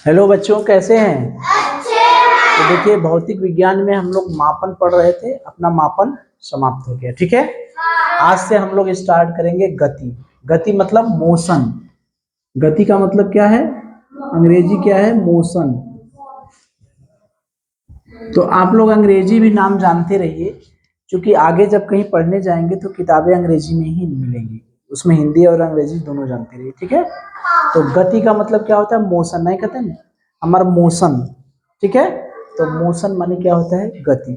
Hello बच्चों, कैसे हैं? तो देखिए, भौतिक विज्ञान में हम लोग मापन पढ़ रहे थे, अपना मापन समाप्त हो गया। ठीक है, आज से हम लोग स्टार्ट करेंगे गति। गति मतलब मोशन। गति का मतलब क्या है? अंग्रेजी क्या है? मोशन। तो आप लोग अंग्रेजी भी नाम जानते रहिए, क्योंकि आगे जब कहीं पढ़ने जाएंगे तो किताबें अंग्रेजी में ही मिलेंगी, उसमें हिंदी और अंग्रेजी दोनों जानते रहिए। ठीक है, तो गति का मतलब क्या होता है? मोशन। नहीं कहते ना हमारा मोशन। ठीक है, तो मोशन माने क्या होता है? गति।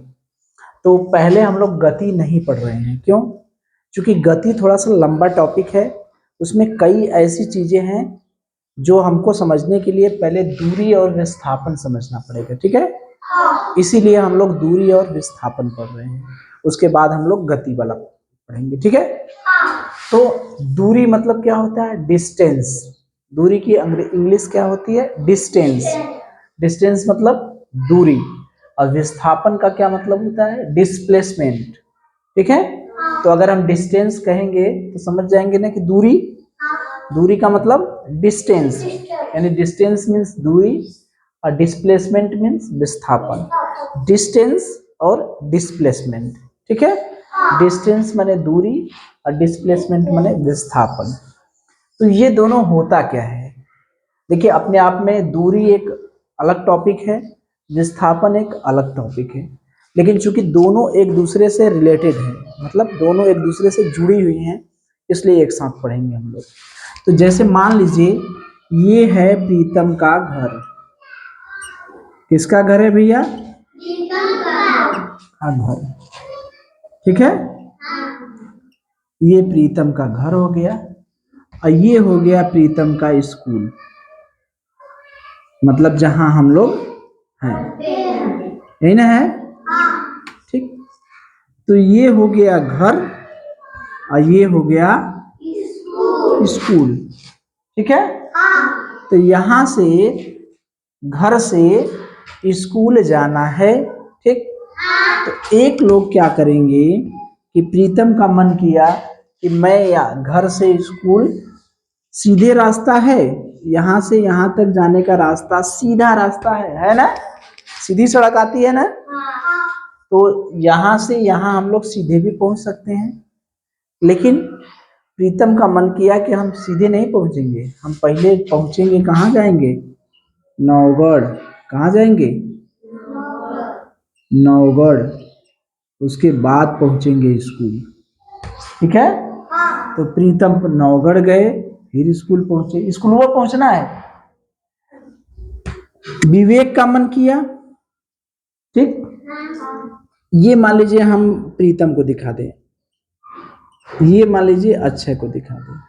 तो पहले हम लोग गति नहीं पढ़ रहे हैं, क्यों? क्योंकि गति थोड़ा सा लंबा टॉपिक है, उसमें कई ऐसी चीजें हैं जो हमको समझने के लिए पहले दूरी और विस्थापन समझना पड़ेगा। ठीक है, इसीलिए हम लोग दूरी और विस्थापन पढ़ रहे हैं, उसके बाद हम लोग गति वाला पढ़ेंगे। ठीक है, तो दूरी मतलब क्या होता है? डिस्टेंस। दूरी की इंग्लिश क्या होती है? डिस्टेंस। डिस्टेंस मतलब दूरी। और विस्थापन का क्या मतलब होता है? डिस्प्लेसमेंट। ठीक है, तो अगर हम डिस्टेंस कहेंगे तो समझ जाएंगे ना कि दूरी। दूरी का मतलब डिस्टेंस, यानी डिस्टेंस मीन्स दूरी और डिस्प्लेसमेंट मीन्स विस्थापन। डिस्टेंस और डिस्प्लेसमेंट। ठीक है, डिस्टेंस माने दूरी और डिस्प्लेसमेंट माने विस्थापन। तो ये दोनों होता क्या है? देखिए, अपने आप में दूरी एक अलग टॉपिक है, विस्थापन एक अलग टॉपिक है, लेकिन चूंकि दोनों एक दूसरे से रिलेटेड हैं, मतलब दोनों एक दूसरे से जुड़ी हुई हैं, इसलिए एक साथ पढ़ेंगे हम लोग। तो जैसे मान लीजिए, ये है प्रीतम का घर। किसका घर है भैया? का घर। ठीक है, ये प्रीतम का घर हो गया, और ये हो गया प्रीतम का स्कूल, मतलब जहां हम लोग हैं, यही ना है? ठीक, तो ये हो गया घर और ये हो गया स्कूल। ठीक है, तो यहां से घर से स्कूल जाना है। ठीक, तो एक लोग क्या करेंगे कि प्रीतम का मन किया कि मैं या घर से स्कूल सीधे रास्ता है, यहां से यहां तक जाने का रास्ता सीधा रास्ता है ना? सीधी सड़क आती है ना? तो यहां से यहां हम लोग सीधे भी पहुंच सकते हैं, लेकिन प्रीतम का मन किया कि हम सीधे नहीं पहुंचेंगे, हम पहले पहुंचेंगे, कहाँ जाएंगे? नौगढ़। कहाँ जाएंगे? नौगढ़। उसके बाद पहुंचेंगे स्कूल। ठीक है, तो प्रीतम नौगढ़ गए, फिर स्कूल पहुंचे। स्कूल वो पहुंचना है। विवेक का मन किया, ठीक, ये मान लीजिए हम प्रीतम को दिखा दें, ये मान लीजिए अक्षय को दिखा दें,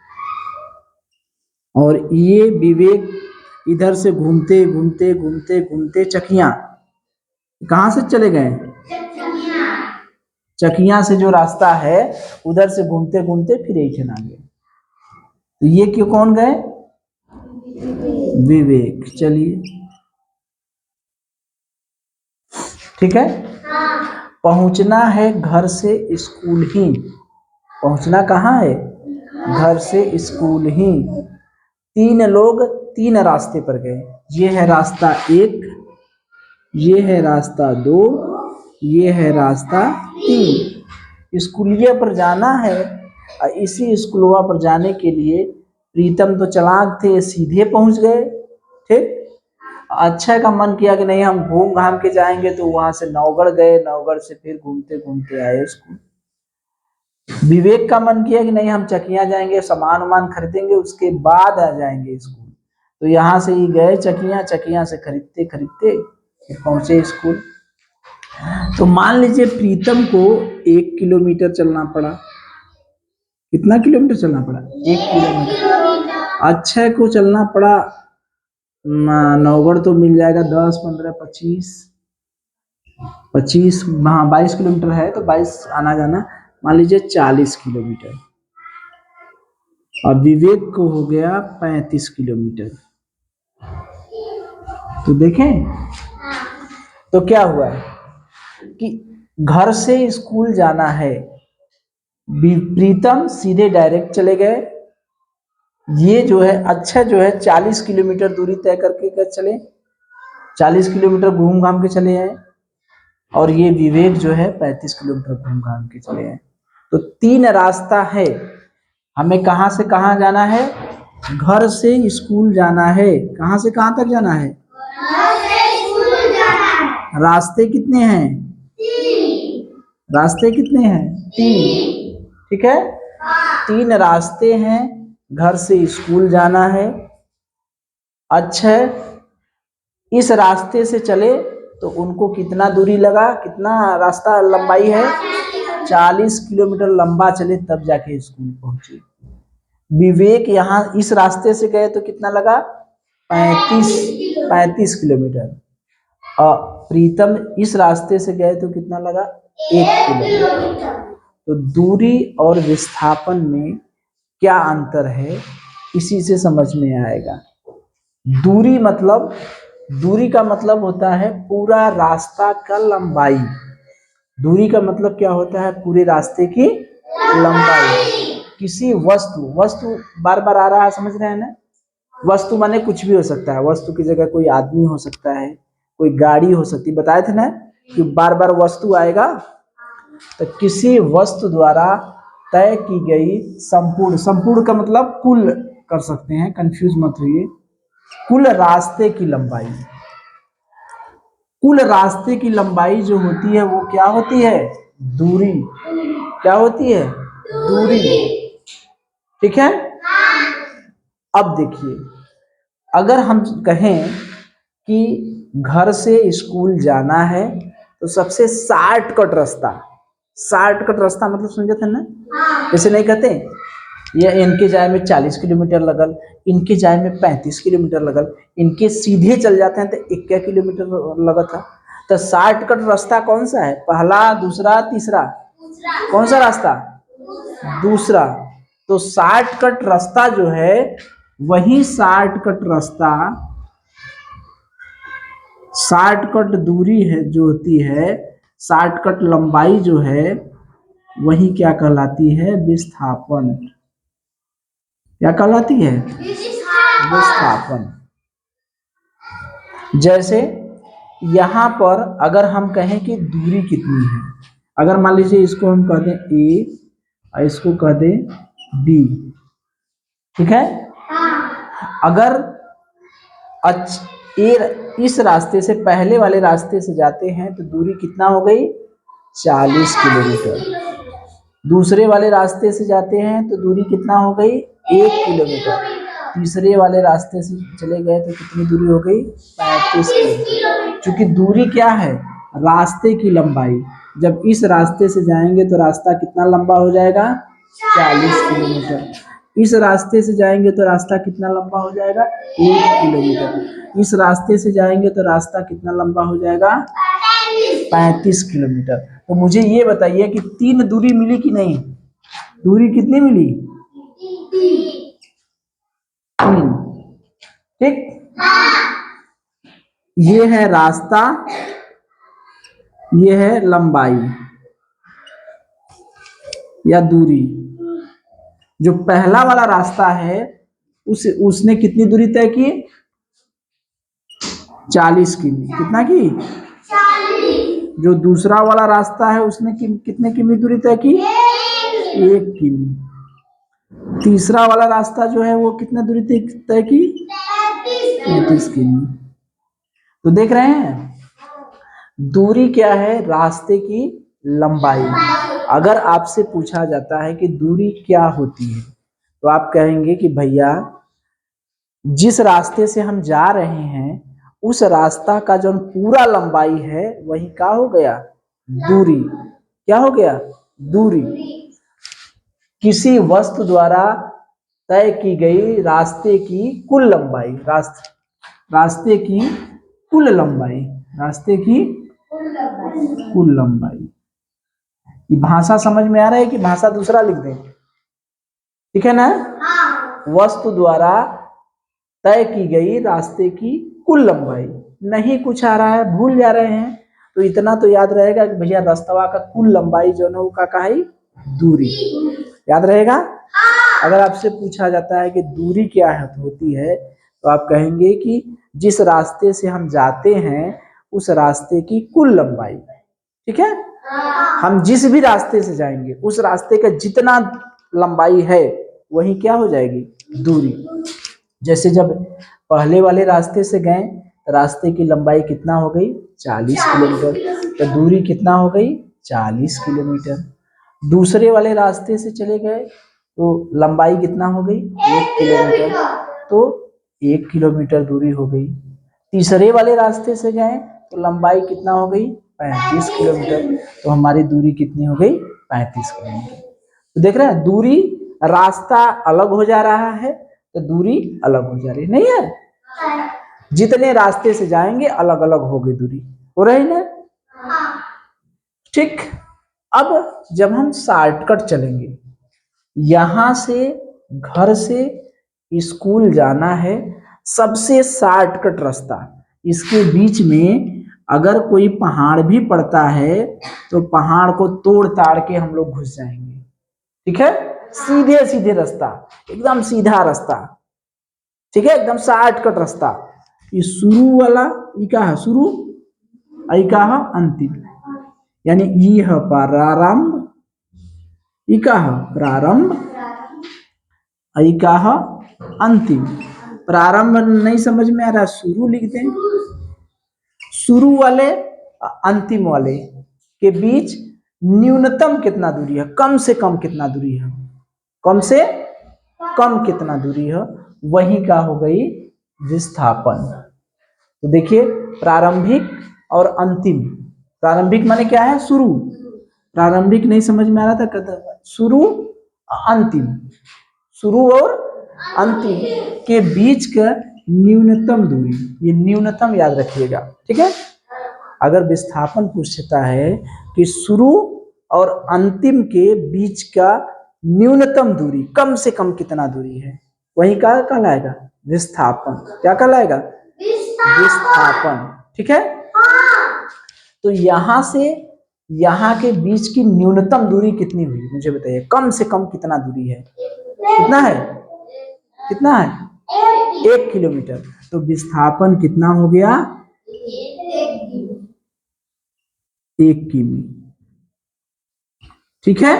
और ये विवेक इधर से घूमते घूमते घूमते घूमते चकिया। कहां से चले गए? चकिया से जो रास्ता है उधर से घूमते घूमते फिर ऐठन आ गए। तो ये क्यों कौन गए? विवेक। चलिए, ठीक है, पहुंचना है घर से स्कूल ही। पहुंचना कहाँ है? घर से स्कूल ही। तीन लोग तीन रास्ते पर गए। ये है रास्ता एक, ये है रास्ता दो, ये है रास्ता तीन। स्कूलिया पर जाना है, और इसी स्कूलवा पर जाने के लिए प्रीतम तो चालाक थे, सीधे पहुंच गए। ठीक, अक्षय का मन किया कि नहीं, हम घूम घाम के जाएंगे, तो वहां से नौगढ़ गए, नौगढ़ से फिर घूमते घूमते आए स्कूल। विवेक का मन किया कि नहीं, हम चकिया जाएंगे, सामान वामान खरीदेंगे, उसके बाद आ जाएंगे स्कूल। तो यहाँ से ही गए चकिया, चकिया से खरीदते खरीदते फिर पहुंचे स्कूल। तो मान लीजिए प्रीतम को 1 किलोमीटर चलना पड़ा। कितना किलोमीटर चलना पड़ा? 1 किलोमीटर। अक्षय को चलना पड़ा, नौगढ़ तो मिल जाएगा 10, 15, 25, 25, हाँ 22 किलोमीटर है, तो 22 आना जाना, मान लीजिए 40 किलोमीटर। और विवेक को हो गया 35 किलोमीटर। तो देखें, तो क्या हुआ कि घर से स्कूल जाना है, प्रीतम सीधे डायरेक्ट चले गए, ये जो है अच्छा जो है 40 किलोमीटर दूरी तय करके क्या चले, 40 किलोमीटर घूम घाम के चले आए, और ये विवेक जो है 35 किलोमीटर घूम घाम के चले आए। तो 3 रास्ता है, हमें कहाँ से कहाँ जाना है, घर से स्कूल जाना है। कहाँ से कहाँ तक जाना है, रास्ते कितने हैं, रास्ते कितने हैं, 3, ठीक है, 3 रास्ते हैं, घर से स्कूल जाना है। अच्छा, इस रास्ते से चले तो उनको कितना दूरी लगा, कितना रास्ता लंबाई है, 40 किलोमीटर लंबा चले तब जाके स्कूल पहुंचे। विवेक यहाँ इस रास्ते से गए तो कितना लगा, 35 किलोमीटर, और प्रीतम इस रास्ते से गए तो कितना लगा, 1 किलोमीटर। तो दूरी और विस्थापन में क्या अंतर है, इसी से समझ में आएगा। दूरी मतलब, दूरी का मतलब होता है पूरा रास्ता का लंबाई। दूरी का मतलब क्या होता है, पूरे रास्ते की लंबाई। किसी वस्तु, वस्तु बार बार आ रहा है, समझ रहे हैं ना, वस्तु माने कुछ भी हो सकता है, वस्तु की जगह कोई आदमी हो सकता है, कोई गाड़ी हो सकती है, बताए थे ना कि बार बार वस्तु आएगा। तो किसी वस्तु द्वारा तय की गई संपूर्ण, संपूर्ण का मतलब कुल कर सकते हैं, कंफ्यूज मत होइए, कुल रास्ते की लंबाई, कुल रास्ते की लंबाई जो होती है वो क्या होती है, दूरी। क्या होती है, दूरी, ठीक है। अब देखिए, अगर हम कहें कि घर से स्कूल जाना है तो सबसे शॉर्टकट रास्ता, शॉर्टकट रास्ता मतलब समझे थे ना, जैसे नहीं कहते ये इनके जाए में 40 किलोमीटर लगल, इनके जाए में 35 किलोमीटर लगल, इनके सीधे चल जाते हैं तो 21 किलोमीटर लगा था। तो शॉर्टकट रास्ता कौन सा है, पहला, दूसरा, तीसरा, कौन सा रास्ता, दूसरा। तो शॉर्टकट रास्ता जो है, वही शॉर्टकट रास्ता, शॉर्टकट दूरी है जो होती है, शॉर्टकट लंबाई जो है, वही क्या कहलाती है, विस्थापन। क्या कहलाती है, विस्थापन। जैसे यहाँ पर अगर हम कहें कि दूरी कितनी है, अगर मान लीजिए इसको हम कह दें ए और इसको कह दें बी, ठीक है। अगर इस रास्ते से, पहले वाले रास्ते से जाते हैं तो दूरी कितना हो गई, 40 किलोमीटर। दूसरे वाले रास्ते से जाते हैं तो दूरी कितना हो गई, 1 किलोमीटर। तीसरे वाले रास्ते से चले गए तो कितनी दूरी हो गई, 35 किलोमीटर। क्योंकि दूरी क्या है, रास्ते की लंबाई। जब इस रास्ते से जाएंगे तो रास्ता कितना लंबा हो जाएगा, 40 किलोमीटर। इस रास्ते से जाएंगे तो रास्ता कितना लंबा हो जाएगा, 1 किलोमीटर। इस रास्ते से जाएंगे तो रास्ता कितना लंबा हो जाएगा, 35 किलोमीटर। तो मुझे ये बताइए कि 3 दूरी मिली कि नहीं, दूरी कितनी मिली, 3, ठीक। ये है रास्ता, ये है लंबाई या दूरी। जो पहला वाला रास्ता है उसने कितनी दूरी तय की, 40 किमी, कितना की, 40। जो दूसरा वाला रास्ता है उसने कितने किमी दूरी तय की, 1 किमी। तीसरा वाला रास्ता जो है वो कितना दूरी तय की, 35 किमी। तो देख रहे हैं, दूरी क्या है, रास्ते की लंबाई। अगर आपसे पूछा जाता है कि दूरी क्या होती है तो आप कहेंगे कि भैया जिस रास्ते से हम जा रहे हैं उस रास्ता का जो पूरा लंबाई है वही क्या हो गया, दूरी। क्या हो गया, दूरी। किसी वस्तु द्वारा तय की गई रास्ते की कुल लंबाई, रास्ते की कुल लंबाई, रास्ते की कुल लंबाई। भाषा समझ में आ रहा है कि भाषा दूसरा लिख दें, ठीक है ना। वस्तु द्वारा तय की गई रास्ते की कुल लंबाई। नहीं कुछ आ रहा है, भूल जा रहे हैं, तो इतना तो याद रहेगा कि भैया रास्ता का कुल लंबाई जो है वो का है, दूरी। याद रहेगा। अगर आपसे पूछा जाता है कि दूरी क्या होती है, तो आप कहेंगे कि जिस रास्ते से हम जाते हैं उस रास्ते की कुल लंबाई। ठीक है, हम जिस भी रास्ते से जाएंगे उस रास्ते का जितना लंबाई है वही क्या हो जाएगी, दूरी। जैसे जब पहले वाले रास्ते से गए, रास्ते की लंबाई कितना हो गई, 40 किलोमीटर, तो दूरी कितना हो गई, 40 किलोमीटर। दूसरे वाले रास्ते से चले गए तो लंबाई कितना हो गई, 1 किलोमीटर, तो 1 किलोमीटर दूरी हो गई। तीसरे वाले रास्ते से गए तो लंबाई कितना हो गई, 35 किलोमीटर, तो हमारी दूरी कितनी हो गई, 35 किलोमीटर। तो देख रहे हैं, दूरी, रास्ता अलग हो जा रहा है तो दूरी अलग हो जा रही नहीं है। जितने रास्ते से जाएंगे अलग अलग होगी दूरी, हो रही ना। ठीक, अब जब हम शॉर्टकट चलेंगे, यहां से घर से स्कूल जाना है, सबसे शॉर्टकट रास्ता, इसके बीच में अगर कोई पहाड़ भी पड़ता है तो पहाड़ को तोड़ ताड़ के हम लोग घुस जाएंगे। ठीक है, सीधे सीधे रास्ता, एकदम सीधा रास्ता। ठीक है, एकदम शॉर्टकट रास्ता। ये शुरू वाला ये क्या है, शुरू, आई का है अंतिम, यानी ये है प्रारंभ, ये का है प्रारंभ, आई का है अंतिम। प्रारंभ नहीं समझ में आ रहा, शुरू लिख दें। शुरू वाले अंतिम वाले के बीच न्यूनतम कितना दूरी है, कम से कम कितना दूरी है, कम से कम कितना दूरी है, वही का हो गई विस्थापन। तो देखिए, प्रारंभिक और अंतिम, प्रारंभिक माने क्या है, शुरू, प्रारंभिक नहीं समझ में आ रहा था, कहता शुरू अंतिम, शुरू और अंतिम के बीच का न्यूनतम दूरी, ये न्यूनतम याद रखिएगा। ठीक है, अगर विस्थापन पूछता है कि शुरू और अंतिम के बीच का न्यूनतम दूरी, कम से कम कितना दूरी है, वही क्या कहलाएगा, विस्थापन। क्या कहलाएगा, विस्थापन। ठीक है, तो यहां से यहां के बीच की न्यूनतम दूरी कितनी हुई, मुझे बताइए, कम से कम कितना दूरी है, कितना है, कितना है, 1 किलोमीटर। तो विस्थापन कितना हो गया, 1 किमी। ठीक है,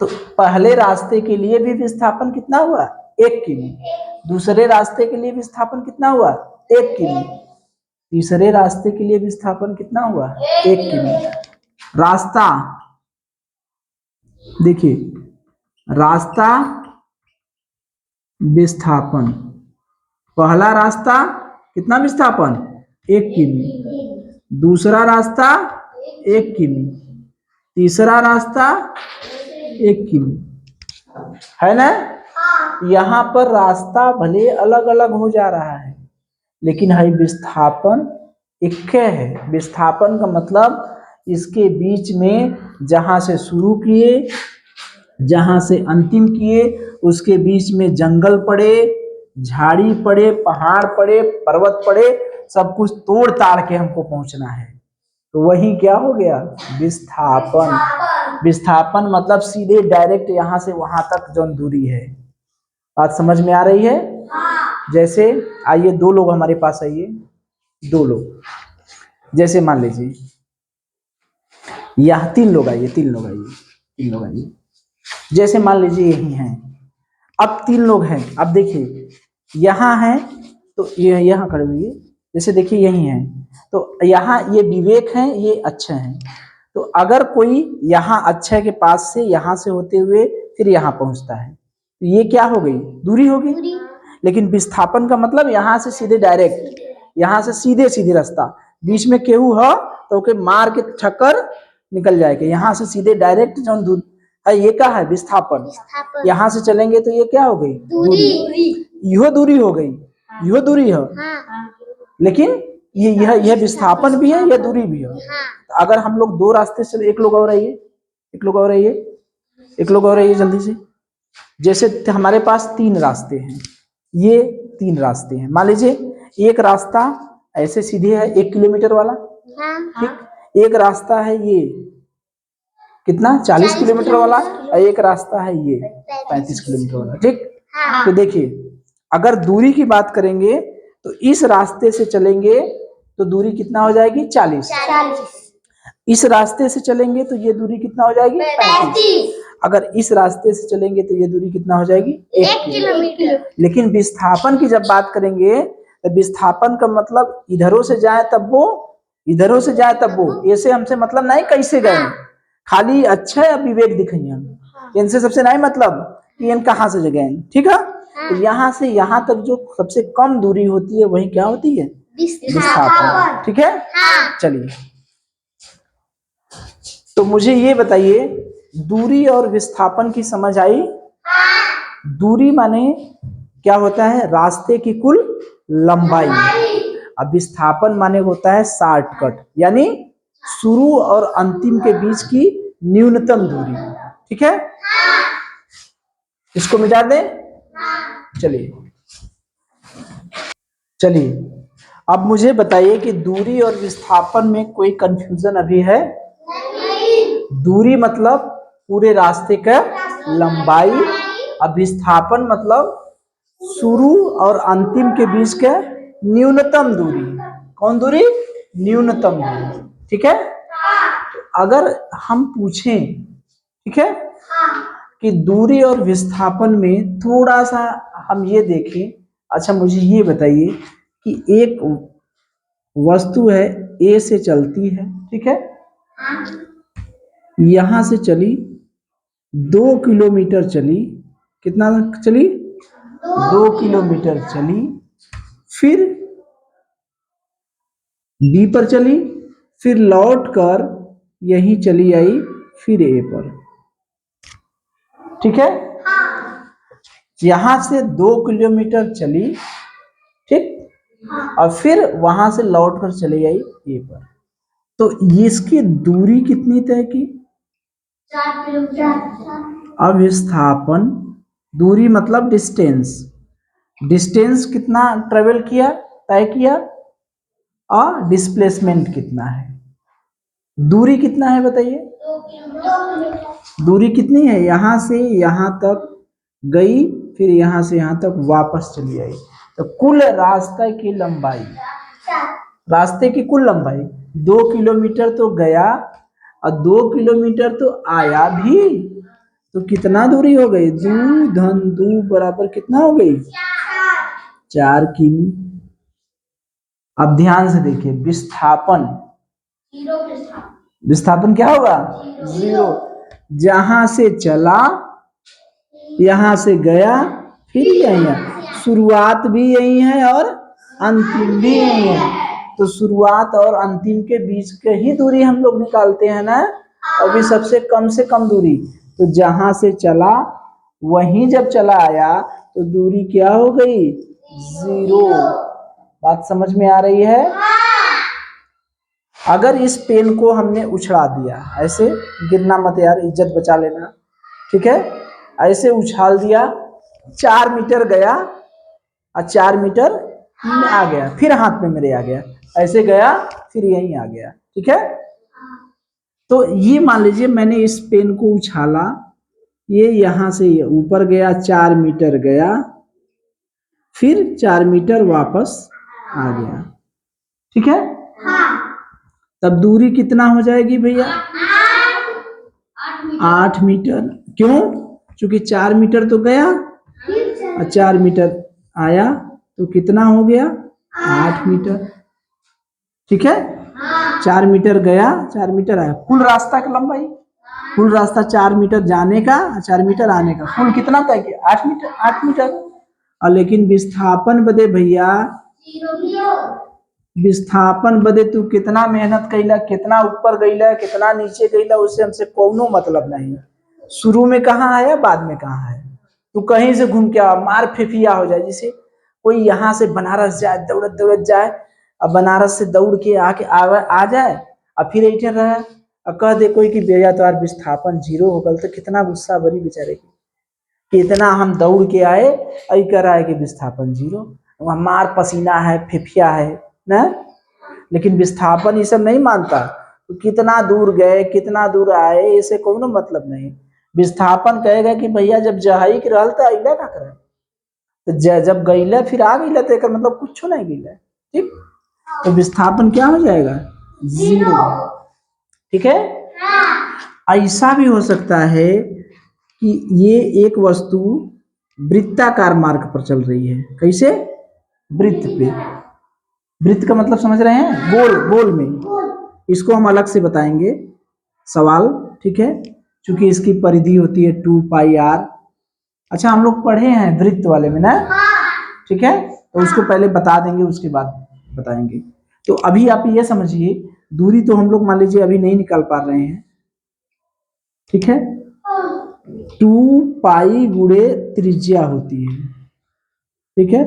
तो पहले रास्ते के लिए भी विस्थापन कितना हुआ, 1 किमी। दूसरे रास्ते के लिए विस्थापन कितना हुआ, 1 किमी। तीसरे रास्ते के लिए विस्थापन कितना हुआ, 1 किमी। रास्ता देखिए, रास्ता विस्थापन, पहला रास्ता कितना विस्थापन, 1 किमी। दूसरा रास्ता 1 किमी। तीसरा रास्ता 1 किमी, है ना। यहाँ पर रास्ता भले अलग अलग हो जा रहा है, लेकिन है विस्थापन एक है। विस्थापन का मतलब इसके बीच में जहां से शुरू किए, जहां से अंतिम किए, उसके बीच में जंगल पड़े, झाड़ी पड़े, पहाड़ पड़े, पर्वत पड़े, सब कुछ तोड़ ताड़ के हमको पहुंचना है, तो वही क्या हो गया, विस्थापन। विस्थापन मतलब सीधे डायरेक्ट यहां से वहां तक जो दूरी है। बात समझ में आ रही है। जैसे आइए, 2 लोग हमारे पास आइए, 2 लोग, जैसे मान लीजिए यह 3 लोग आइए, 3 लोग आइए, 3 लोग आइए, जैसे मान लीजिए यही हैं। अब 3 लोग हैं, अब देखिए यहाँ है तो ये यहाँ खड़े हुए, जैसे देखिए यही हैं, तो यहाँ ये विवेक हैं, ये अच्छे हैं। तो अगर कोई यहाँ अच्छे के पास से यहाँ से होते हुए फिर यहाँ पहुँचता है, तो ये क्या हो गई, दूरी होगी। लेकिन विस्थापन का मतलब यहाँ से सीधे डायरेक्ट, यहाँ से सीधे सीधे रास्ता, बीच में केहू हो तो के मार के ठक्कर निकल जाएगा। यहाँ से सीधे डायरेक्ट जो दूर है, ये क्या है, विस्थापन। यहाँ से चलेंगे तो ये क्या हो गई, दूरी। यह दूरी हो गई, यह दूरी है। लेकिन यह विस्थापन भी है, यह दूरी भी है। अगर हम लोग 2 रास्ते से, एक लोग और आइए, एक लोग और आइए, एक लोग और आइए जल्दी से। जैसे हमारे पास 3 रास्ते हैं, ये 3 रास्ते हैं। मान लीजिए एक रास्ता ऐसे सीधे है 1 किलोमीटर वाला, ठीक। एक रास्ता है ये कितना 40 किलोमीटर वाला, और एक रास्ता है ये 35 किलोमीटर वाला, ठीक। तो देखिए अगर दूरी की बात करेंगे तो इस रास्ते से चलेंगे तो दूरी कितना हो जाएगी 40, इस रास्ते से चलेंगे तो ये दूरी कितना हो जाएगी 35, अगर इस रास्ते से चलेंगे तो ये दूरी कितना हो जाएगी 1 किलोमीटर। लेकिन विस्थापन की जब बात करेंगे तो विस्थापन का मतलब इधरों से जाए तब वो, इधरों से जाए तब वो, ऐसे हमसे मतलब नहीं कैसे गए, खाली अच्छा है विवेक दिखाइए, इनसे सबसे नहीं मतलब कि इन कहाँ से गए, ठीक है। तो यहाँ से यहाँ तक जो सबसे कम दूरी होती है वही क्या होती है, विस्थापन, ठीक है। चलिए तो मुझे ये बताइए दूरी और विस्थापन की समझ आई। दूरी माने क्या होता है, रास्ते की कुल लंबाई, अब विस्थापन माने होता है शॉर्टकट, यानी शुरू और अंतिम के बीच की न्यूनतम दूरी, ठीक है। इसको मिटा दें, चलिए चलिए अब मुझे बताइए कि दूरी और विस्थापन में कोई कंफ्यूजन अभी है? दूरी मतलब पूरे रास्ते का लंबाई, अब विस्थापन मतलब शुरू और अंतिम के बीच के न्यूनतम दूरी, कौन दूरी, न्यूनतम दूरी, ठीक है। तो अगर हम पूछें, ठीक है, कि दूरी और विस्थापन में थोड़ा सा हम ये देखें, अच्छा मुझे ये बताइए कि एक वस्तु है ए से चलती है, ठीक है, यहां से चली 2 किलोमीटर चली, कितना चली 2 किलोमीटर चली, फिर बी पर चली, फिर लौट कर यही चली आई फिर ए पर, ठीक है। यहां से 2 किलोमीटर चली, ठीक, और फिर वहां से लौट कर चली आई ए पर, तो इसकी दूरी कितनी तय की, 4 किलोमीटर। अब विस्थापन, दूरी मतलब डिस्टेंस, डिस्टेंस कितना ट्रेवल किया, तय किया, और डिस्प्लेसमेंट कितना है, दूरी कितना है बताइए, 2 किलोमीटर। दूरी कितनी है, यहां से यहां तक गई, फिर यहां से यहां तक वापस चली आई, तो कुल रास्ते की लंबाई, रास्ते की कुल लंबाई 2 किलोमीटर तो गया और 2 किलोमीटर तो आया भी, तो कितना दूरी हो गई, 2 धन 2 बराबर कितना हो गई, 4 किमी। अब ध्यान से देखिए विस्थापन, विस्थापन क्या होगा, 0, जहां से चला यहां से गया फिर यही है, शुरुआत भी यही है और अंतिम भी यही है, तो शुरुआत और अंतिम के बीच के ही दूरी हम लोग निकालते हैं ना, अभी सबसे कम से कम दूरी, तो जहां से चला वहीं जब चला आया तो दूरी क्या हो गई, 0। बात समझ में आ रही है। अगर इस पेन को हमने उछाला दिया, ऐसे गिरना मत यार, इज्जत बचा लेना, ठीक है, ऐसे उछाल दिया, 4 मीटर गया और 4 मीटर आ गया, फिर हाथ में मेरे आ गया, ऐसे गया फिर यहीं आ गया, ठीक है। तो ये मान लीजिए मैंने इस पेन को उछाला, ये यहां से ऊपर गया, 4 मीटर गया, फिर 4 मीटर वापस आ गया, ठीक है। तब दूरी कितना हो जाएगी भैया, 8 मीटर, क्यों, क्योंकि 4 मीटर तो गया और 4 मीटर आया, तो कितना हो गया 8 मीटर, ठीक है। 4 मीटर गया 4 मीटर आया, कुल रास्ता की लंबाई, कुल रास्ता 4 मीटर जाने का 4 मीटर आने का, कुल कितना तय किया 8 मीटर, 8 मीटर। और लेकिन विस्थापन बदे भैया, विस्थापन बदे तू कितना मेहनत कैला, कितना ऊपर गईला, कितना नीचे गईला, उससे हमसे कोनो मतलब नहीं, शुरू में कहाँ आया बाद में कहाँ है, तू कहीं से घूम के आ, मार फिफिया हो जाए, जैसे कोई यहाँ से बनारस जाए, दौड़त दौड़त जाए, अब बनारस से दौड़ के आके आ जाए और फिर ऐठे रहे और कह दे कोई कि भैया तो यार विस्थापन 0 हो गल, तो कितना गुस्सा बड़ी बेचारे की, कि इतना हम दौड़ के आए ऐ कह रहा है कि विस्थापन 0, वहाँ मार पसीना है, फिफिया है ना। लेकिन विस्थापन ये सब नहीं मानता, तो कितना दूर गए कितना दूर आए इसे कोनो मतलब नहीं। विस्थापन कहेगा कि भैया जब जहाई के रहल तो अइला का करे, तो जब गईला फिर आ गईला तो एकर मतलब कुछ नहीं गईला, ठीक। तो विस्थापन क्या हो जाएगा, 0। ठीक है। ऐसा भी हो सकता है कि ये एक वस्तु वृत्ताकार मार्ग पर चल रही है। कैसे, वृत्त पे। वृत्त का मतलब समझ रहे हैं, गोल गोल में। इसको हम अलग से बताएंगे सवाल, ठीक है, क्योंकि इसकी परिधि होती है 2πr। अच्छा हम लोग पढ़े हैं वृत्त वाले में ना, ठीक है, तो उसको पहले बता देंगे उसके बाद बताएंगे। तो अभी आप ये समझिए, दूरी तो हम लोग मान लीजिए अभी नहीं निकाल पा रहे हैं, ठीक है। 2π गुणे त्रिज्या होती है, ठीक है।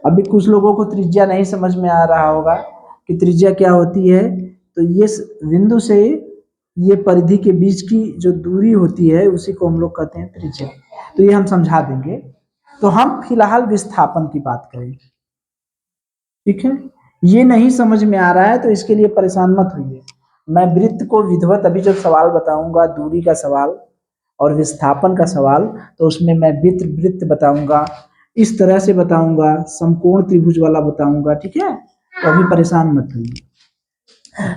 अभी कुछ लोगों को त्रिज्या नहीं समझ में आ रहा होगा कि त्रिज्या क्या होती है। तो ये बिंदु से ये परिधि के बीच की जो दूरी होती है उसी को हम लोग कहते हैं त्रिज्या। तो ये हम समझा देंगे। तो हम फिलहाल विस्थापन की बात करें, ठीक है। ये नहीं समझ में आ रहा है तो इसके लिए परेशान मत होइए। मैं वृत्त को विधिवत अभी जब सवाल बताऊंगा, दूरी का सवाल और विस्थापन का सवाल, तो उसमें मैं वृत्त वृत्त बताऊंगा, इस तरह से बताऊंगा, समकोण त्रिभुज वाला बताऊंगा, ठीक है। तो अभी परेशान मत होइए।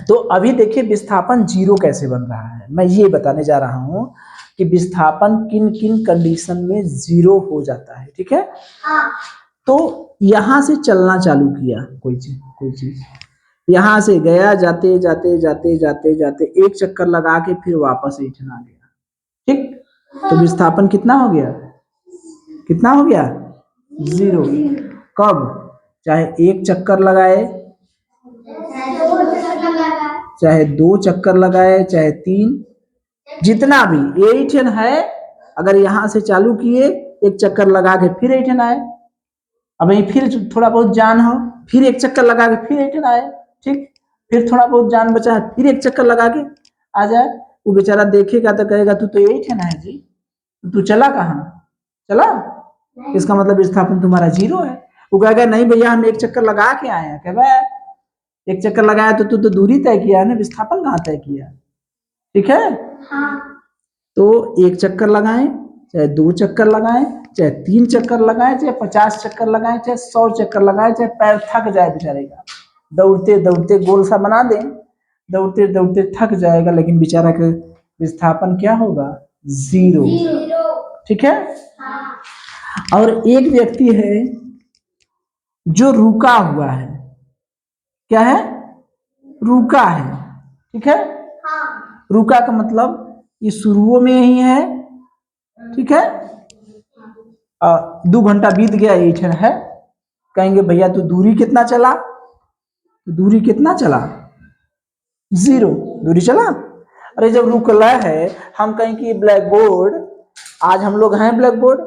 तो अभी देखिए विस्थापन 0 कैसे बन रहा है, मैं ये बताने जा रहा हूं कि विस्थापन किन किन कंडीशन में 0 हो जाता है, ठीक है। तो यहां से चलना चालू किया कोई चीज, यहां से गया, जाते जाते जाते जाते जाते एक चक्कर लगा के फिर वापस रिटर्न आ गया, ठीक। तो विस्थापन कितना हो गया, कितना हो गया, 0। कब, चाहे एक चक्कर लगाए, चाहे 2 चक्कर लगाए, चाहे 3, जितना भी ये रिटर्न है। अगर यहां से चालू किए, एक चक्कर लगा के फिर रिटर्न आए, अब यही फिर थोड़ा बहुत जान हो, फिर एक चक्कर लगा के फिर रिटर्न आए, ठीक। फिर थोड़ा बहुत जान बचा है, फिर एक चक्कर लगा के आ जाए। वो बेचारा देखेगा तो कहेगा तू तो यही थे ना है जी, तू चला कहाँ, चला, इसका मतलब विस्थापन तुम्हारा 0 है। वो कहेगा नहीं भैया हम एक चक्कर लगा के आए हैं, कह एक चक्कर लगाया तो तू तो दूरी तय किया है ना, विस्थापन कहाँ तय किया, ठीक है। तो एक चक्कर लगाएं, चाहे 2 चक्कर लगाएं, चाहे 3 चक्कर लगाएं, चाहे 50 चक्कर लगाएं, चाहे 100 चक्कर लगाएं, चाहे पैर थक जाए बेचारे का, दौड़ते दौड़ते गोल सा बना दें, दौड़ते दौड़ते थक जाएगा, लेकिन बेचारा का विस्थापन क्या होगा, 0, ठीक है। और एक व्यक्ति है जो रुका हुआ है, क्या है, रुका है, ठीक है। रुका का मतलब ये शुरुओं में ही है, ठीक है। 2 घंटा बीत गया ये है, कहेंगे भैया तू दूरी कितना चला, तो दूरी कितना चला, 0 दूरी चला। अरे जब रुकला है, हम कहें कि ब्लैक बोर्ड, आज हम लोग हैं ब्लैक बोर्ड,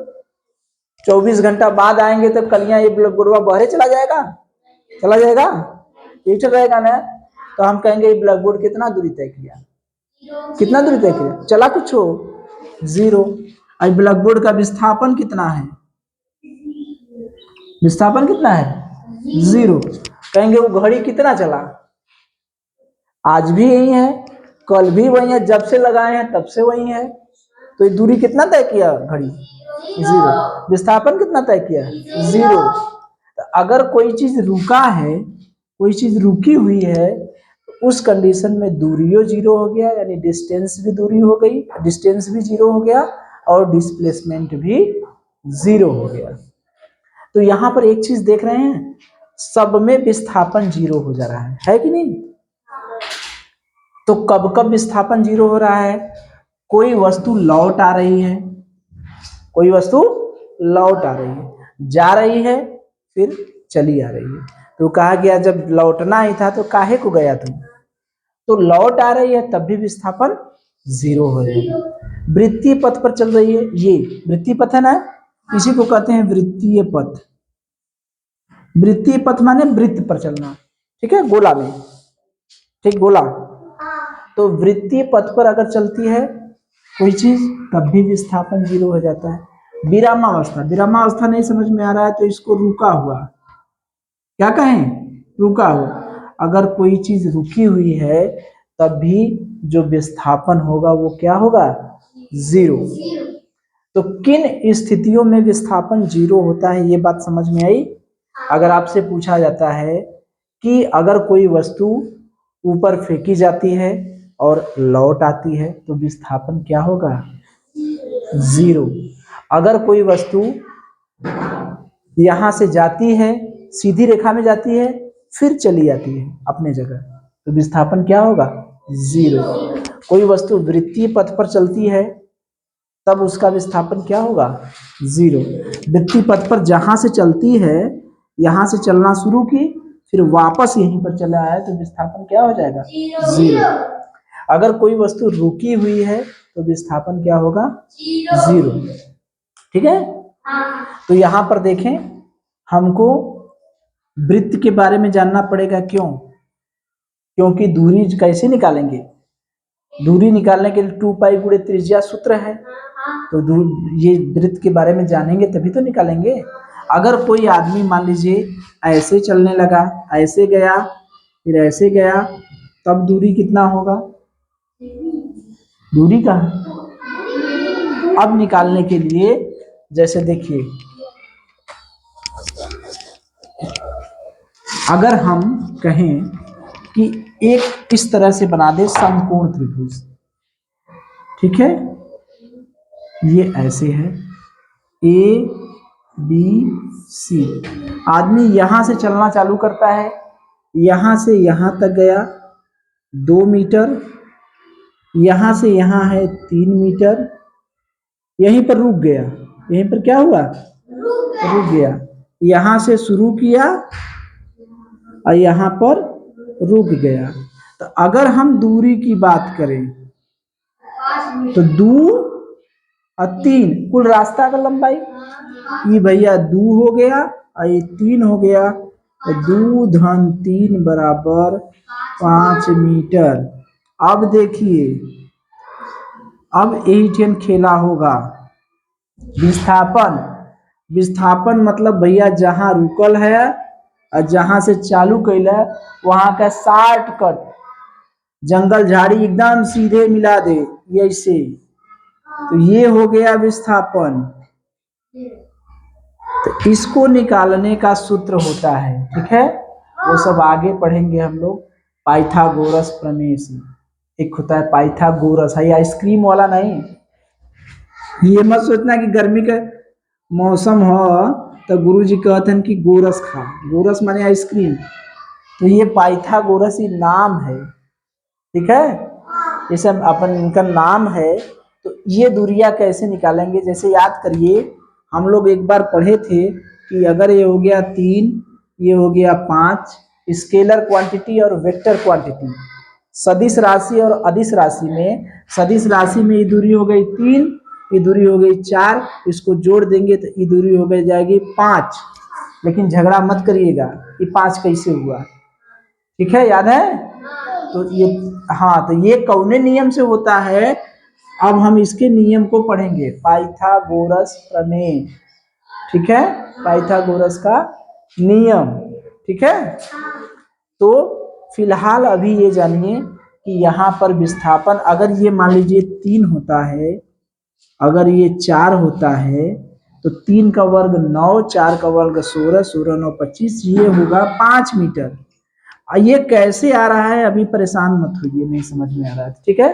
24 घंटा बाद आएंगे तो कलियां ये ब्लैक बोर्ड बाहर चला जाएगा, चला जाएगा, ये चल रहेगा ना। तो हम कहेंगे ये ब्लैक बोर्ड कितना दूरी तय किया, कितना दूरी तय किया, चला कुछ हो, 0। अब ब्लैक बोर्ड का विस्थापन कितना है, विस्थापन कितना है, 0। कहेंगे वो घड़ी कितना चला, आज भी यही है, कल भी वही है, जब से लगाए हैं तब से वही है। तो ये दूरी कितना तय किया घड़ी, 0। विस्थापन कितना तय किया, 0। तो अगर कोई चीज रुका है, कोई चीज रुकी हुई है, तो उस कंडीशन में दूरियो 0 हो गया, यानी डिस्टेंस भी दूरी हो गई, डिस्टेंस भी 0 हो गया और डिस्प्लेसमेंट भी 0 हो गया। तो यहां पर एक चीज देख रहे हैं, सब में विस्थापन 0 हो जा रहा है कि नहीं। तो कब कब विस्थापन 0 हो रहा है, कोई वस्तु लौट आ रही है, कोई वस्तु लौट आ रही है, जा रही है फिर चली आ रही है। तो कहा गया जब लौटना ही था तो काहे को गया तुम, तो लौट आ रही है तब भी विस्थापन 0 हो जाएगा। वृत्तीय पथ पर चल रही है, ये वृत्तीय पथ है ना, इसी को कहते हैं वृत्तीय पथ। वृत्तीय पथ माने वृत्त पर चलना, ठीक है, गोला में, ठीक, गोला। तो वृत्तीय पथ पर अगर चलती है कोई चीज तब भी विस्थापन 0 हो जाता है। विरामावस्था, विरामावस्था नहीं समझ में आ रहा है तो इसको रुका हुआ, क्या कहें, रुका हुआ। अगर कोई चीज रुकी हुई है तब भी जो विस्थापन होगा वो क्या होगा, 0। तो किन स्थितियों में विस्थापन 0 होता है, ये बात समझ में आई। अगर आपसे पूछा जाता है कि अगर कोई वस्तु ऊपर फेंकी जाती है और लौट आती है तो विस्थापन क्या होगा, 0। अगर कोई वस्तु यहां से जाती है, सीधी रेखा में जाती है, फिर चली जाती है अपने जगह, तो विस्थापन क्या होगा, 0। कोई वस्तु वृत्तीय पथ पर चलती है तब उसका विस्थापन क्या होगा, 0। वृत्तीय पथ पर जहां से चलती है, यहां से चलना शुरू की फिर वापस यहीं पर चला आया तो विस्थापन क्या हो जाएगा, 0। अगर कोई वस्तु रुकी हुई है तो विस्थापन क्या होगा, 0। ठीक है। तो यहां पर देखें, हमको वृत्त के बारे में जानना पड़ेगा। क्यों? क्योंकि दूरी कैसे निकालेंगे, दूरी निकालने के लिए 2 पाई गुणे त्रिज्या सूत्र है, तो ये वृत्त के बारे में जानेंगे तभी तो निकालेंगे। अगर कोई आदमी मान लीजिए ऐसे चलने लगा, ऐसे गया फिर ऐसे गया, तब दूरी कितना होगा, दूरी का अब निकालने के लिए जैसे देखिए, अगर हम कहें कि एक इस तरह से बना दे समकोण त्रिभुज, ठीक है, ये ऐसे है A B C। आदमी यहां से चलना चालू करता है, यहां से यहां तक गया 2 मीटर, यहां से यहां है 3 मीटर, यहीं पर रुक गया। यहीं पर क्या हुआ, रुक गया। यहां से शुरू किया और यहां पर रुक गया। तो अगर हम दूरी की बात करें तो 2 और 3 कुल रास्ता का लंबाई, ये भैया 2 हो गया और ये 3 हो गया, तो 2 धन 3 बराबर 5 मीटर। अब देखिए, अब यही खेला होगा विस्थापन। विस्थापन मतलब भैया जहां रुकल है और जहां से चालू कैल है वहां का शॉर्टकट, जंगल झाड़ी एकदम सीधे मिला दे ऐसे, तो ये हो गया विस्थापन। तो इसको निकालने का सूत्र होता है, ठीक है, वो सब आगे पढ़ेंगे हम लोग पाइथागोरस प्रमेय से। एक होता है पाइथागोरस, है आइसक्रीम वाला नहीं, ये मत सोचना कि गर्मी का मौसम हो तो गुरुजी कहते हैं कि गोरस खा, गोरस माने आइसक्रीम, तो ये पाइथागोरस ही नाम है, ठीक है, ये सब अपन इनका नाम है। तो ये दूरियां कैसे निकालेंगे, जैसे याद करिए हम लोग एक बार पढ़े थे कि अगर ये हो गया 3, ये हो गया 5, स्केलर क्वांटिटी और वेक्टर क्वांटिटी, सदिश राशि और अदिश राशि में, सदिश राशि में ये दूरी हो गई 3, ये दूरी हो गई 4, इसको जोड़ देंगे तो ये दूरी हो गई जाएगी 5। लेकिन झगड़ा मत करिएगा कि 5 कैसे हुआ, ठीक है, याद है। तो ये हाँ, तो ये कौने नियम से होता है, अब हम इसके नियम को पढ़ेंगे, पाइथागोरस प्रमेय, ठीक है, पाइथागोरस का नियम, ठीक है। तो फिलहाल अभी ये जानिए कि यहाँ पर विस्थापन अगर ये मान लीजिए 3 होता है, अगर ये 4 होता है तो 3 का वर्ग 9, 4 का वर्ग 16, 16 9 25, ये होगा 5 मीटर। ये कैसे आ रहा है अभी परेशान मत होइए, नहीं समझ में आ रहा है, ठीक है,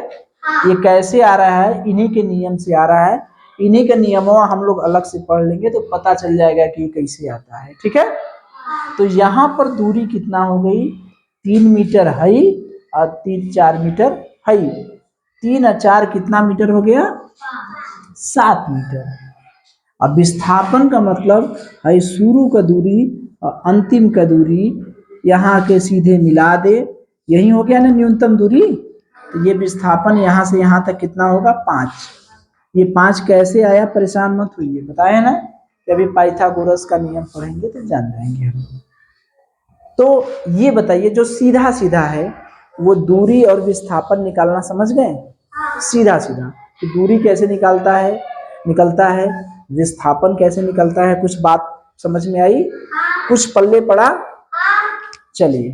ये कैसे आ रहा है, इन्हीं के नियम से आ रहा है, इन्हीं के नियमों हम लोग अलग से पढ़ लेंगे तो पता चल जाएगा कि ये कैसे आता है, ठीक है। तो यहाँ पर दूरी कितना हो गई, 3 मीटर है और 3 4 मीटर है, 3 और 4 कितना मीटर हो गया, 7 मीटर। अब विस्थापन का मतलब है शुरू का दूरी और अंतिम का दूरी यहाँ के सीधे मिला दे, यही हो गया ना न्यूनतम दूरी। तो ये विस्थापन यहाँ से यहाँ तक कितना होगा, 5। ये 5 कैसे आया परेशान मत होइए, बताया ना कि अभी पाइथागोरस का नियम पढ़ेंगे तो जान जाएंगे हम। तो ये बताइए जो सीधा सीधा है वो दूरी और विस्थापन निकालना समझ गए, सीधा सीधा तो दूरी कैसे निकलता है, विस्थापन कैसे निकलता है, कुछ बात समझ में आई, कुछ पल्ले पड़ा, चलिए